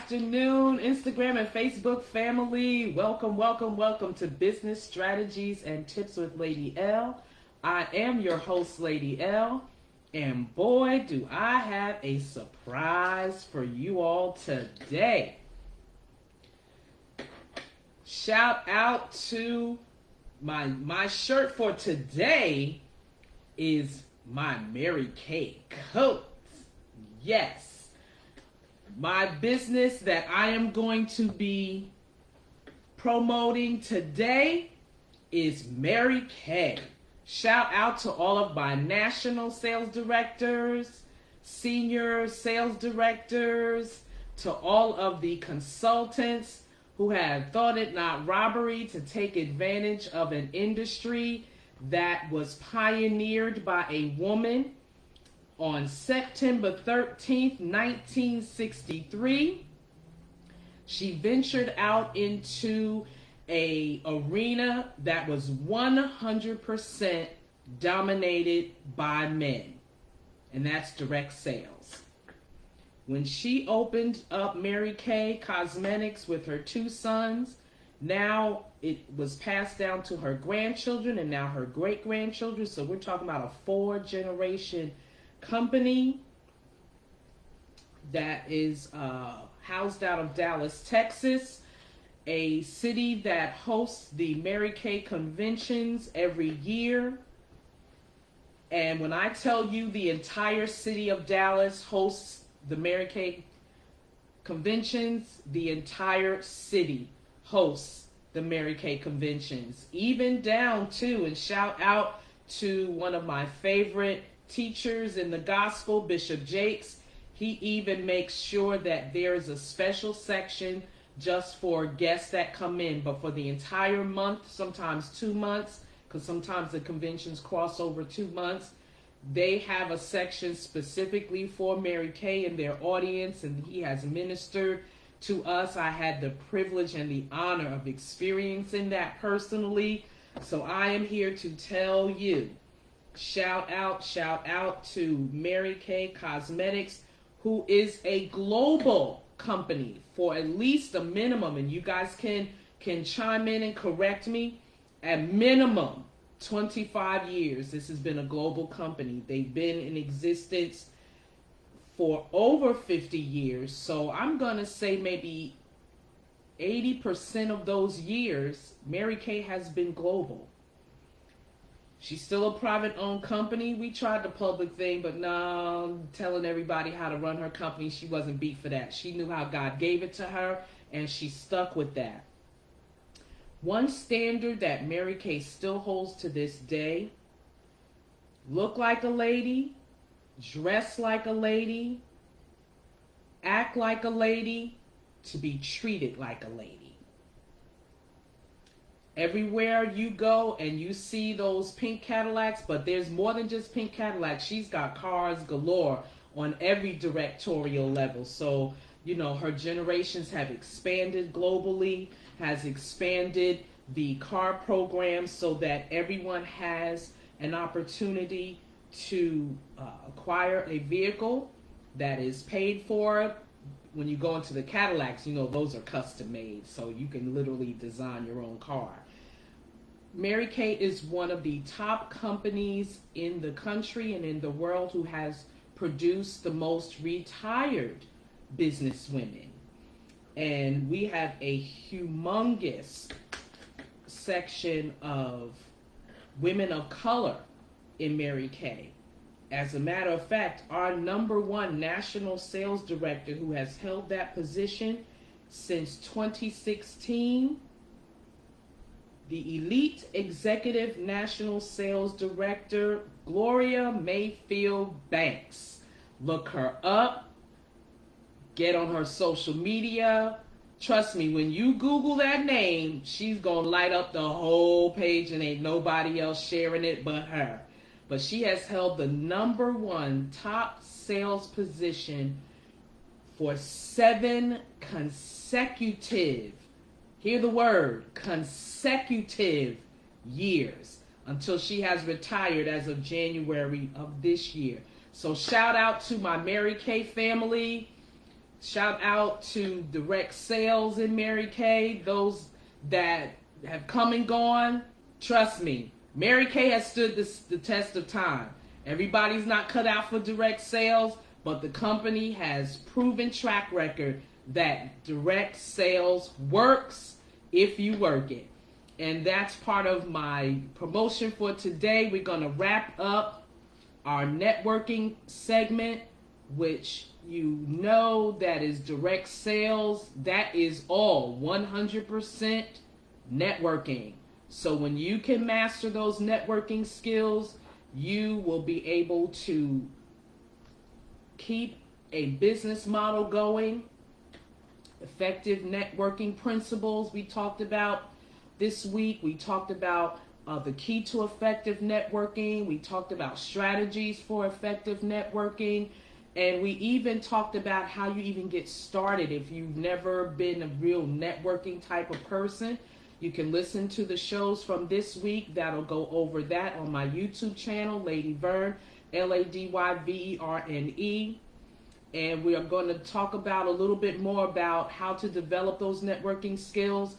afternoon, Instagram and Facebook family. Welcome, welcome, welcome to Business Strategies and Tips with Lady L. I am your host, Lady L. And boy, do I have a surprise for you all today. Shout out to my shirt for today is my Mary Kay coat. Yes. My business that I am going to be promoting today is Mary Kay. Shout out to all of my national sales directors, senior sales directors, to all of the consultants who have thought it not robbery to take advantage of an industry that was pioneered by a woman on September 13th, 1963. She ventured out into an arena that was 100% dominated by men, and that's direct sales. When she opened up Mary Kay Cosmetics with her two sons, now it was passed down to her grandchildren and now her great-grandchildren, so we're talking about a 4-generation company that is housed out of Dallas, Texas, a city that hosts the Mary Kay conventions every year. And when I tell you the entire city of Dallas hosts the Mary Kay conventions, the entire city hosts the Mary Kay conventions, even down to, and shout out to one of my favorite teachers in the gospel, Bishop Jakes. He even makes sure that there's a special section just for guests that come in, but for the entire month, sometimes 2 months, because sometimes the conventions cross over 2 months, they have a section specifically for Mary Kay and their audience, and he has ministered to us. I had the privilege and the honor of experiencing that personally, so I am here to tell you, shout out to Mary Kay Cosmetics, who is a global company for at least a minimum, and you guys can chime in and correct me, at minimum 25 years. This has been a global company. They've been in existence for over 50 years, so I'm gonna say maybe 80% of those years Mary Kay has been global. She's still a private-owned company. We tried the public thing, but no, telling everybody how to run her company, she wasn't beat for that. She knew how God gave it to her, and she stuck with that. One standard that Mary Kay still holds to this day: look like a lady, dress like a lady, act like a lady, to be treated like a lady. Everywhere you go and you see those pink Cadillacs, but there's more than just pink Cadillacs. She's got cars galore on every directorial level. So, you know, her generations have expanded globally, has expanded the car program so that everyone has an opportunity to acquire a vehicle that is paid for. When you go into the Cadillacs, you know, those are custom made, so you can literally design your own car. Mary Kay is one of the top companies in the country and in the world who has produced the most retired businesswomen. And we have a humongous section of women of color in Mary Kay. As a matter of fact, our #1 national sales director, who has held that position since 2016, the elite executive national sales director, Gloria Mayfield Banks. Look her up. Get on her social media. Trust me, when you Google that name, she's going to light up the whole page and ain't nobody else sharing it but her. But she has held the #1 top sales position for 7 consecutive, hear the word, consecutive years, until she has retired as of January of this year. So shout out to my Mary Kay family. Shout out to direct sales in Mary Kay. Those that have come and gone, trust me, Mary Kay has stood the test of time. Everybody's not cut out for direct sales, but the company has proven track record that direct sales works if you work it. And that's part of my promotion for today. We're going to wrap up our networking segment, which you know that is direct sales. That is all 100% networking. So when you can master those networking skills, you will be able to keep a business model going. Effective networking principles we talked about this week. We talked about the key to effective networking. We talked about strategies for effective networking. And we even talked about how you even get started if you've never been a real networking type of person. You can listen to the shows from this week that'll go over that on my YouTube channel, Lady Verne, Ladyverne. And we are going to talk about a little bit more about how to develop those networking skills.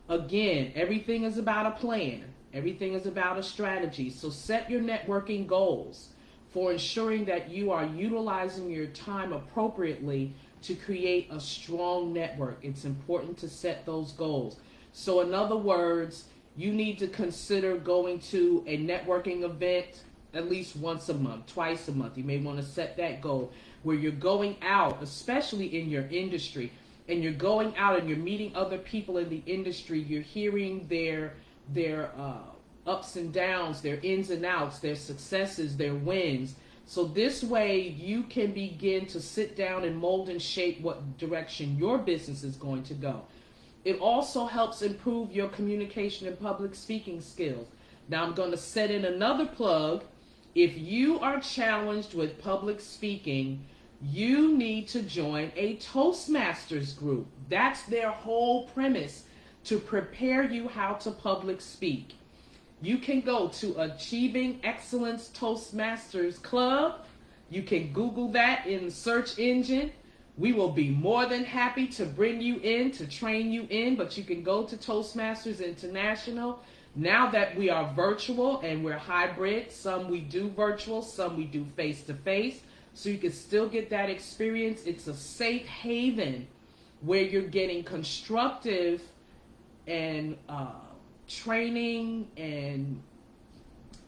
Again, everything is about a plan. Everything is about a strategy. So set your networking goals for ensuring that you are utilizing your time appropriately to create a strong network. It's important to set those goals. So in other words, you need to consider going to a networking event at least once a month, twice a month. You may want to set that goal where you're going out, especially in your industry, and you're going out and you're meeting other people in the industry. You're hearing their ups and downs, their ins and outs, their successes, their wins. So this way you can begin to sit down and mold and shape what direction your business is going to go. It also helps improve your communication and public speaking skills. Now I'm going to set in another plug. If you are challenged with public speaking, you need to join a Toastmasters group. That's their whole premise, to prepare you how to public speak. You can go to Achieving Excellence Toastmasters Club. You can Google that in the search engine. We will be more than happy to bring you in, to train you in, but you can go to Toastmasters International. Now that we are virtual and we're hybrid, some we do virtual, some we do face-to-face, so you can still get that experience. It's a safe haven where you're getting constructive and training, and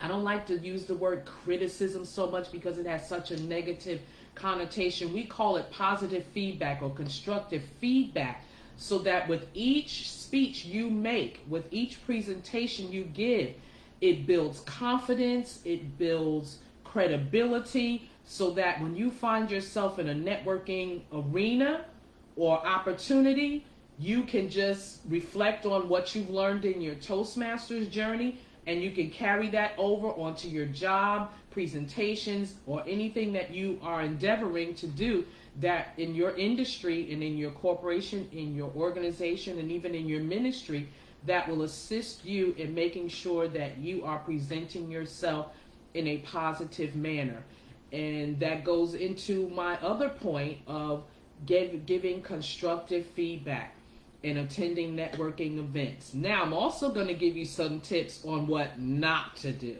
I don't like to use the word criticism so much because it has such a negative connotation. We call it positive feedback or constructive feedback, so that with each speech you make, with each presentation you give, it builds confidence, it builds credibility, so that when you find yourself in a networking arena or opportunity, you can just reflect on what you've learned in your Toastmasters journey, and you can carry that over onto your job, presentations, or anything that you are endeavoring to do that in your industry and in your corporation, in your organization, and even in your ministry, that will assist you in making sure that you are presenting yourself in a positive manner. And that goes into my other point of giving constructive feedback and attending networking events. Now, I'm also going to give you some tips on what not to do.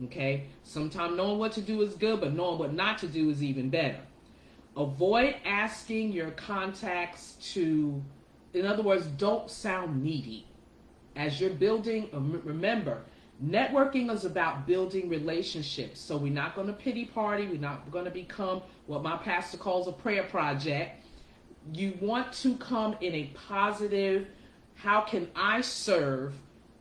Okay? Sometimes knowing what to do is good, but knowing what not to do is even better. Avoid asking your contacts to, in other words, don't sound needy. As you're building, remember, networking is about building relationships. So we're not going to pity party. We're not going to become what my pastor calls a prayer project. You want to come in a positive, how can I serve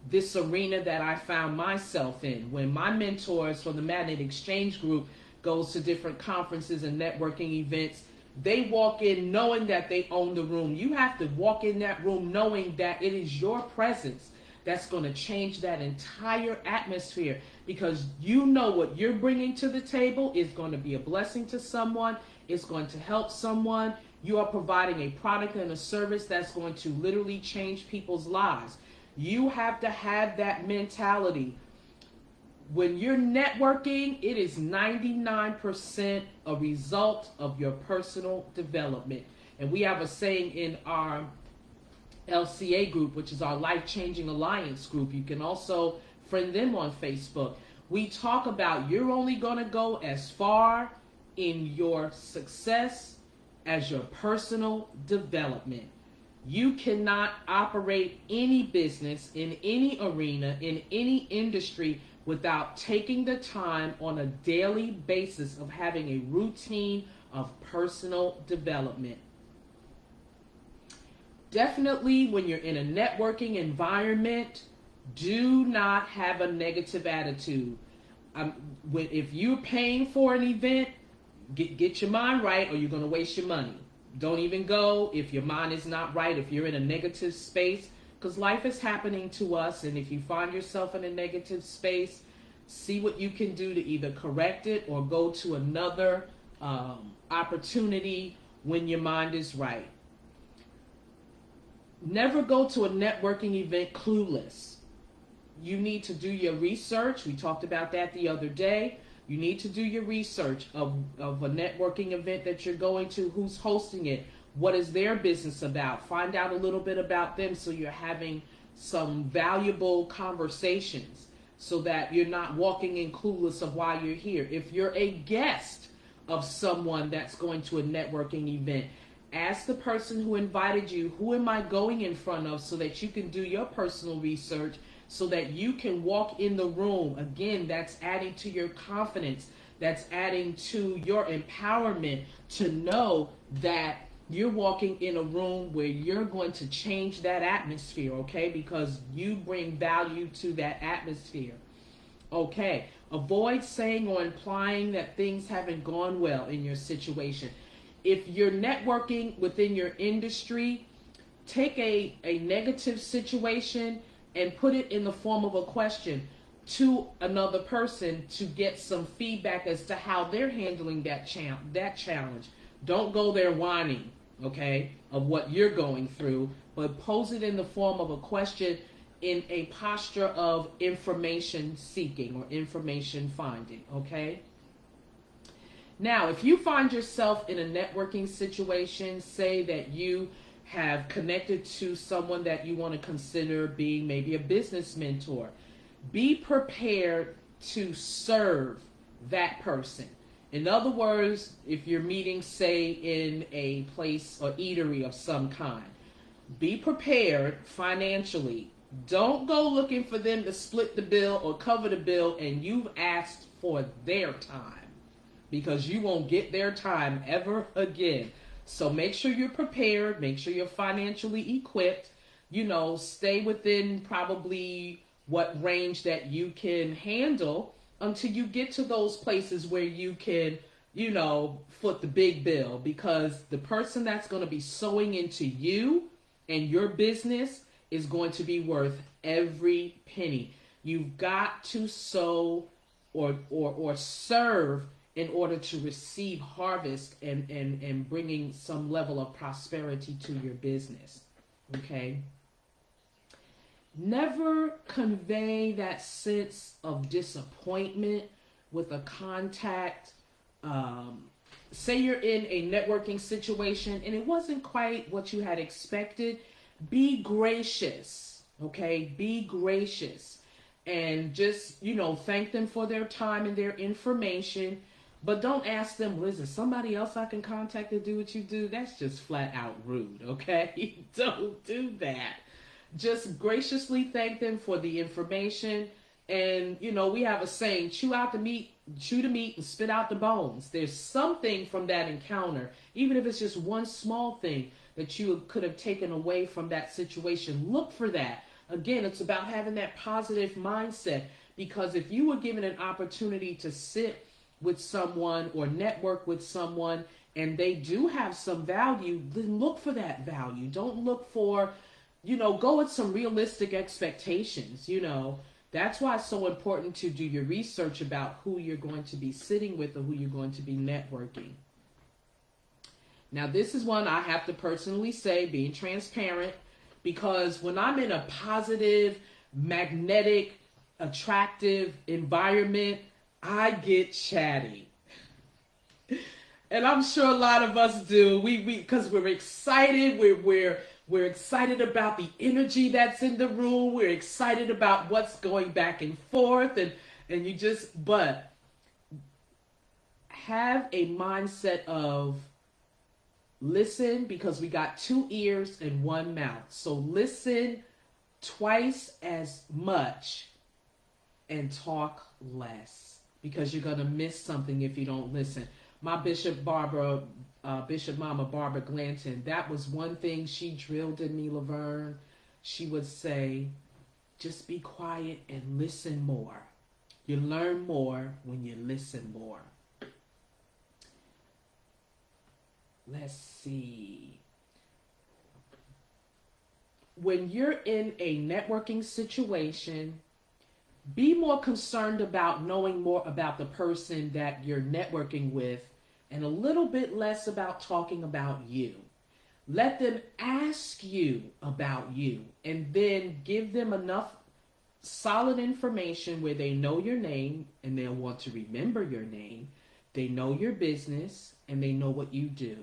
this arena that I found myself in? When my mentors from the Magnet Exchange Group goes to different conferences and networking events, they walk in knowing that they own the room. You have to walk in that room knowing that it is your presence that's going to change that entire atmosphere, because you know what you're bringing to the table is going to be a blessing to someone. It's going to help someone. You are providing a product and a service that's going to literally change people's lives. You have to have that mentality. When you're networking, it is 99% a result of your personal development. And we have a saying in our LCA group, which is our Life Changing Alliance group. You can also friend them on Facebook. We talk about you're only going to go as far in your success as your personal development. You cannot operate any business in any arena, in any industry, without taking the time on a daily basis of having a routine of personal development. Definitely when you're in a networking environment, do not have a negative attitude. If you're paying for an event, get your mind right or you're going to waste your money. Don't even go if your mind is not right, if you're in a negative space, because life is happening to us. And if you find yourself in a negative space, see what you can do to either correct it or go to another opportunity when your mind is right. Never go to a networking event clueless. You need to do your research. We talked about that the other day. You need to do your research of a networking event that you're going to, who's hosting it, what is their business about. Find out a little bit about them so you're having some valuable conversations so that you're not walking in clueless of why you're here. If you're a guest of someone that's going to a networking event, ask the person who invited you, who am I going in front of, so that you can do your personal research so that you can walk in the room. Again, that's adding to your confidence. That's adding to your empowerment to know that you're walking in a room where you're going to change that atmosphere, okay? Because you bring value to that atmosphere. Okay, avoid saying or implying that things haven't gone well in your situation. If you're networking within your industry, take a negative situation and put it in the form of a question to another person to get some feedback as to how they're handling that challenge. Don't go there whining, okay, of what you're going through, but pose it in the form of a question in a posture of information seeking or information finding, okay? Now, if you find yourself in a networking situation, say that you have connected to someone that you want to consider being maybe a business mentor, be prepared to serve that person. In other words, if you're meeting, say, in a place or eatery of some kind, be prepared financially. Don't go looking for them to split the bill or cover the bill and you've asked for their time, because you won't get their time ever again. So make sure you're prepared. Make sure you're financially equipped. Stay within probably what range that you can handle until you get to those places where you can, foot the big bill. Because the person that's going to be sewing into you and your business is going to be worth every penny. You've got to sow or serve in order to receive harvest and bringing some level of prosperity to your business, okay? Never convey that sense of disappointment with a contact. Say you're in a networking situation and it wasn't quite what you had expected. Be gracious, okay? Be gracious. And just, thank them for their time and their information. But don't ask them, well, is there somebody else I can contact to do what you do? That's just flat out rude, okay? Don't do that. Just graciously thank them for the information. And, we have a saying, chew the meat and spit out the bones. There's something from that encounter, even if it's just one small thing that you could have taken away from that situation. Look for that. Again, it's about having that positive mindset, because if you were given an opportunity to sit with someone or network with someone and they do have some value, then look for that value. Don't look for, go with some realistic expectations. That's why it's so important to do your research about who you're going to be sitting with or who you're going to be networking. Now, this is one I have to personally say, being transparent, because when I'm in a positive, magnetic, attractive environment, I get chatty. And I'm sure a lot of us do. We because we're excited. We're excited about the energy that's in the room. We're excited about what's going back and forth, and you just but have a mindset of listen, because we got two ears and one mouth. So listen twice as much and talk less, because you're going to miss something if you don't listen. My Bishop Mama Barbara Glanton, that was one thing she drilled in me, Laverne. She would say, just be quiet and listen more. You learn more when you listen more. Let's see. When you're in a networking situation, be more concerned about knowing more about the person that you're networking with and a little bit less about talking about you. Let them ask you about you and then give them enough solid information where they know your name and they'll want to remember your name. They know your business and they know what you do.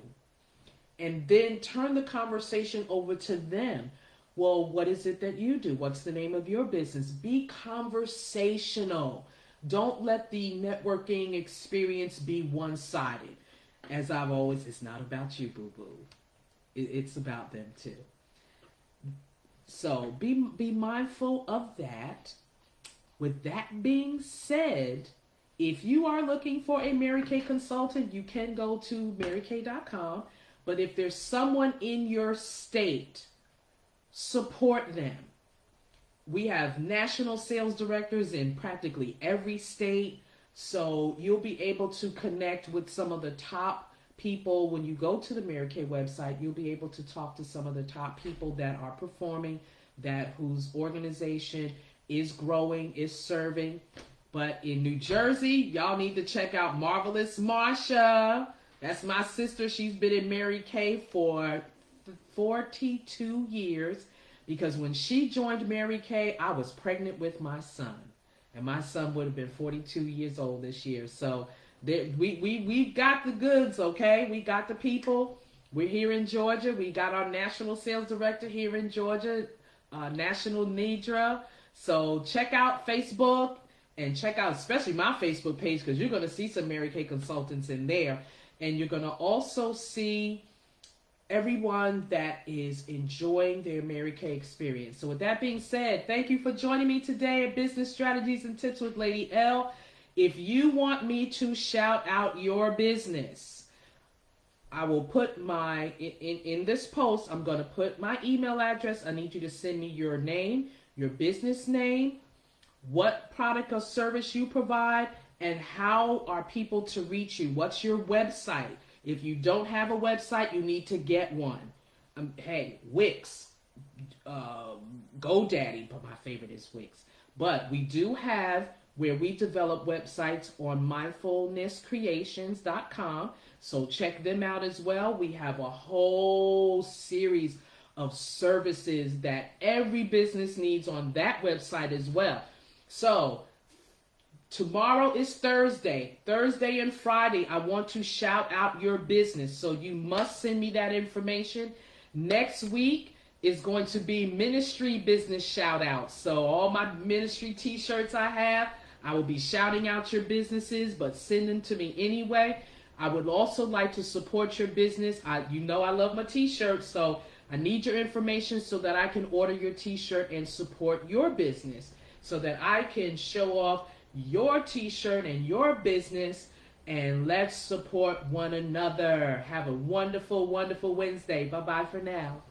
And then turn the conversation over to them. Well, what is it that you do? What's the name of your business? Be conversational. Don't let the networking experience be one-sided. As I've always, it's not about you, boo-boo. It's about them too. So be mindful of that. With that being said, if you are looking for a Mary Kay consultant, you can go to marykay.com. But if there's someone in your state, support them. We have national sales directors in practically every state, so you'll be able to connect with some of the top people. When you go to the Mary Kay website, you'll be able to talk to some of the top people that are performing, that whose organization is growing, is serving. But in New Jersey, y'all need to check out Marvelous Marsha. That's my sister. She's been in Mary Kay for 42 years, because when she joined Mary Kay, I was pregnant with my son. And my son would have been 42 years old this year. So we got the goods, okay? We got the people. We're here in Georgia. We got our national sales director here in Georgia, National Nidra. So check out Facebook and check out especially my Facebook page, because you're going to see some Mary Kay consultants in there. And you're going to also see everyone that is enjoying their Mary Kay experience. So with that being said, thank you for joining me today at Business Strategies and Tips with Lady L. If you want me to shout out your business, I will put my, in this post, I'm going to put my email address. I need you to send me your name, your business name, what product or service you provide, and how are people to reach you. What's your website? If you don't have a website, you need to get one. Hey, Wix, GoDaddy, but my favorite is Wix. But we do have where we develop websites on mindfulnesscreations.com. So check them out as well. We have a whole series of services that every business needs on that website as well. So tomorrow is Thursday. Thursday and Friday, I want to shout out your business. So you must send me that information. Next week is going to be ministry business shout outs. So all my ministry t-shirts I have, I will be shouting out your businesses, but send them to me anyway. I would also like to support your business. You know I love my t-shirts, so I need your information so that I can order your t-shirt and support your business, so that I can show off your t-shirt and your business, and let's support one another. Have a wonderful, wonderful Wednesday. Bye-bye for now.